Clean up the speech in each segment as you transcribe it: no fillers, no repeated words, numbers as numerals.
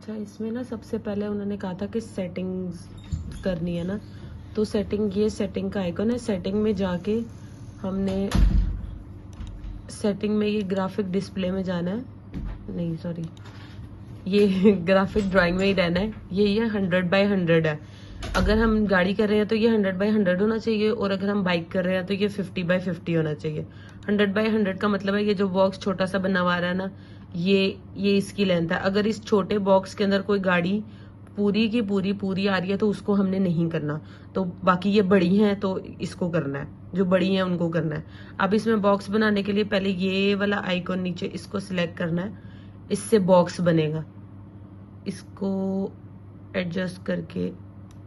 अच्छा, इसमें ना सबसे पहले उन्होंने कहा था कि सेटिंग्स करनी है ना, तो सेटिंग, ये सेटिंग का आइकन है। सेटिंग में जाके हमने सेटिंग में ये ग्राफिक डिस्प्ले में जाना है, नहीं सॉरी, ये ग्राफिक ड्राइंग में ही रहना है। ये 100/100 है। अगर हम गाड़ी कर रहे हैं तो ये 100/100 होना चाहिए, और अगर हम बाइक कर रहे हैं तो ये 50/50 होना चाहिए। 100/100 का मतलब है ये जो बॉक्स छोटा सा बना हुआ है ना, ये इसकी लेंथ है। अगर इस छोटे बॉक्स के अंदर कोई गाड़ी पूरी की पूरी आ रही है तो उसको हमने नहीं करना, तो बाकी ये बड़ी हैं तो इसको करना है, जो बड़ी हैं उनको करना है। अब इसमें बॉक्स बनाने के लिए पहले ये वाला आइकॉन नीचे इसको सिलेक्ट करना है, इससे बॉक्स बनेगा। इसको एडजस्ट करके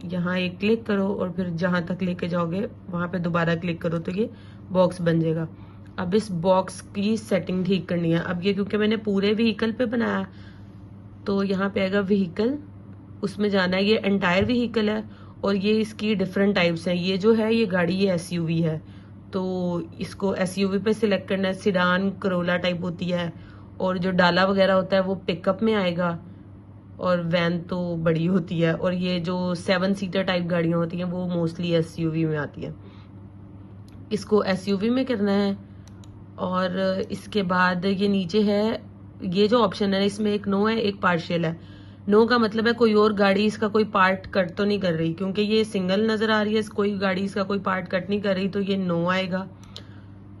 यहाँ एक क्लिक करो और फिर जहां तक लेके जाओगे वहां पे दोबारा क्लिक करो तो ये बॉक्स बन जाएगा। अब इस बॉक्स की सेटिंग ठीक करनी है। अब ये क्योंकि मैंने पूरे व्हीकल पे बनाया तो यहाँ पे आएगा व्हीकल, उसमें जाना है। ये एंटायर व्हीकल है और ये इसकी डिफरेंट टाइप्स हैं। ये जो है ये गाड़ी ये एसयूवी है, तो इसको एसयूवी पे सिलेक्ट करना है। सिडान करोला टाइप होती है, और जो डाला वगैरह होता है वो पिकअप में आएगा, और वैन तो बड़ी होती है, और ये जो 7 सीटर टाइप गाड़ियां होती हैं वो मोस्टली एसयूवी में आती हैं। इसको एसयूवी में करना है। और इसके बाद ये नीचे है, ये जो ऑप्शन है इसमें एक नो है, एक पार्शियल है। नो का मतलब है कोई और गाड़ी इसका कोई पार्ट कट तो नहीं कर रही, क्योंकि ये सिंगल नजर आ रही है, कोई गाड़ी इसका कोई पार्ट कट नहीं कर रही, तो ये नो आएगा।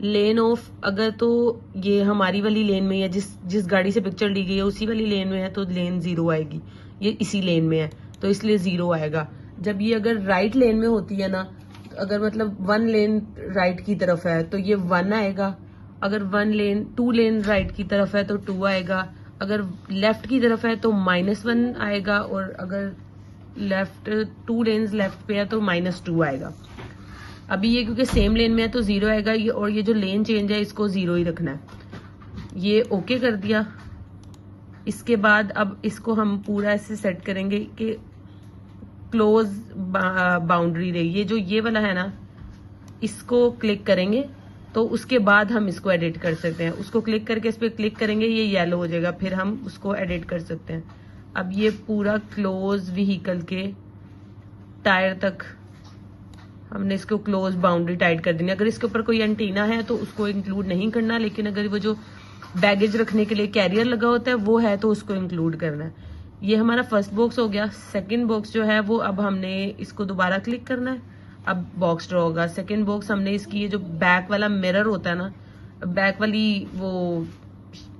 लेन ऑफ, अगर तो ये हमारी वाली लेन में है, जिस गाड़ी से पिक्चर ली गई है उसी वाली लेन में है तो लेन 0 आएगी। ये इसी लेन में है तो इसलिए 0 आएगा। जब ये अगर राइट लेन में होती है ना, तो अगर मतलब 1 लेन राइट की तरफ है तो ये 1 आएगा। अगर 2 लेन राइट की तरफ है तो 2 आएगा। अगर लेफ्ट की तरफ है तो -1 आएगा, और अगर लेफ्ट 2 लेन लेफ्ट पे है तो -2 आएगा। अभी ये क्योंकि सेम लेन में है तो 0 आएगा, ये और ये जो लेन चेंज है इसको 0 ही रखना है। ये ओके कर दिया। इसके बाद अब इसको हम पूरा ऐसे सेट करेंगे कि क्लोज बाउंड्री रही। ये जो ये वाला है ना, इसको क्लिक करेंगे तो उसके बाद हम इसको एडिट कर सकते हैं। उसको क्लिक करके इस पर क्लिक करेंगे, ये येलो हो जाएगा, फिर हम उसको एडिट कर सकते हैं। अब ये पूरा क्लोज व्हीकल के टायर तक हमने इसको क्लोज बाउंड्री टाइट कर देनी। अगर इसके ऊपर कोई एंटीना है तो उसको इंक्लूड नहीं करना, लेकिन अगर वो जो बैगेज रखने के लिए कैरियर लगा होता है वो है तो उसको इंक्लूड करना है। ये हमारा फर्स्ट बॉक्स हो गया। सेकंड बॉक्स जो है वो अब हमने इसको दोबारा क्लिक करना है, अब बॉक्स ड्रॉ होगा। सेकंड बॉक्स हमने इसकी ये जो बैक वाला मिरर होता है ना, बैक वाली वो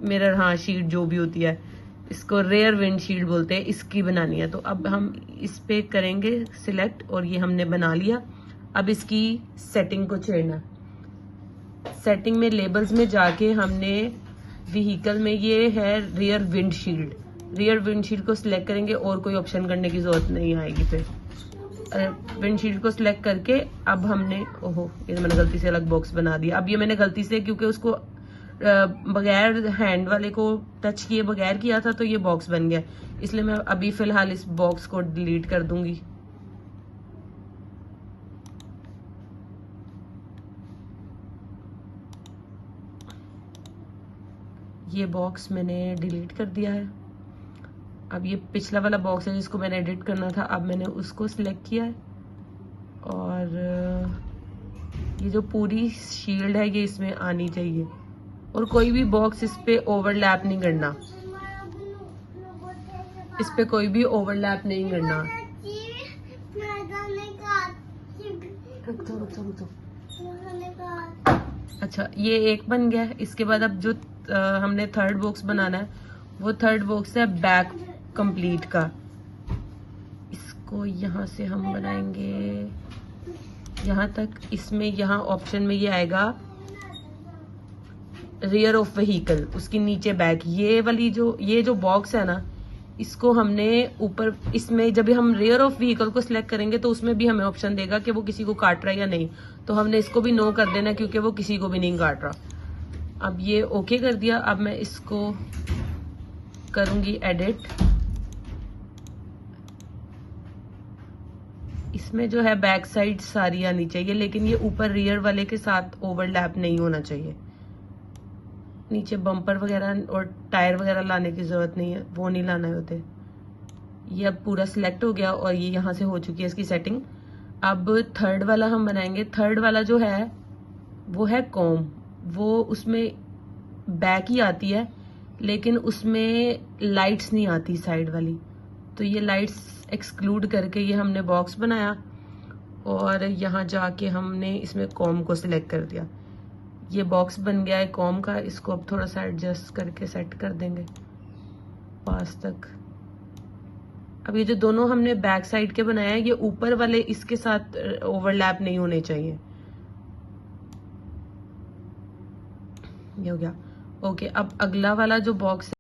मिरर, हाँ शीट जो भी होती है, इसको रेयर विंड शीट बोलते हैं, इसकी बनानी है। तो अब हम इस पे करेंगे सिलेक्ट और ये हमने बना लिया। अब इसकी सेटिंग को छेड़ना। सेटिंग में लेबल्स में जाके हमने व्हीकल में ये है रियर विंडशील्ड, रियर विंडशील्ड को सिलेक्ट करेंगे और कोई ऑप्शन करने की जरूरत नहीं आएगी। फिर विंडशील्ड को सिलेक्ट करके अब हमने, ओहो ये मैंने गलती से अलग बॉक्स बना दिया। अब ये मैंने गलती से, क्योंकि उसको बगैर हैंड वाले को टच किए बगैर किया था तो ये बॉक्स बन गया, इसलिए मैं अभी फिलहाल इस बॉक्स को डिलीट कर दूंगी। ये बॉक्स मैंने डिलीट कर दिया है। अब ये पिछला वाला बॉक्स है जिसको मैंने एडिट करना था, अब मैंने उसको सिलेक्ट किया है। और ये जो पूरी शील्ड है ये इसमें आनी चाहिए, और कोई भी बॉक्स इस पे ओवरलैप नहीं करना, इस पे कोई भी ओवरलैप नहीं करना। अच्छा, ये एक बन गया। इसके बाद अब जो हमने थर्ड बॉक्स बनाना है वो थर्ड बॉक्स है बैक कंप्लीट का। इसको यहाँ से हम बनाएंगे यहाँ तक। इसमें यहाँ ऑप्शन में ये आएगा रियर ऑफ व्हीकल, उसकी नीचे बैक। ये वाली ये जो बॉक्स है ना, इसको हमने ऊपर, इसमें जब हम रियर ऑफ व्हीकल को सिलेक्ट करेंगे तो उसमें भी हमें ऑप्शन देगा कि वो किसी को काट रहा है या नहीं, तो हमने इसको भी नो कर देना क्योंकि वो किसी को भी नहीं काट रहा। अब ये ओके कर दिया। अब मैं इसको करूंगी एडिट। इसमें जो है बैक साइड सारी आनी चाहिए, लेकिन ये ऊपर रियर वाले के साथ ओवरलैप नहीं होना चाहिए। नीचे बम्पर वगैरह और टायर वगैरह लाने की जरूरत नहीं है, वो नहीं लाना होते। ये अब पूरा सिलेक्ट हो गया और ये यहाँ से हो चुकी है इसकी सेटिंग। अब थर्ड वाला हम बनाएंगे। थर्ड वाला जो है वो है कॉम, वो उसमें बैक ही आती है लेकिन उसमें लाइट्स नहीं आती साइड वाली, तो ये लाइट्स एक्सक्लूड करके ये हमने बॉक्स बनाया और यहाँ जाके हमने इसमें कॉम को सिलेक्ट कर दिया। ये बॉक्स बन गया है कॉम का। इसको अब थोड़ा सा एडजस्ट करके सेट कर देंगे पास तक। अब ये जो दोनों हमने बैक साइड के बनाया है ये ऊपर वाले इसके साथ ओवरलैप नहीं होने चाहिए। ये हो गया। ओके, अब अगला वाला जो बॉक्स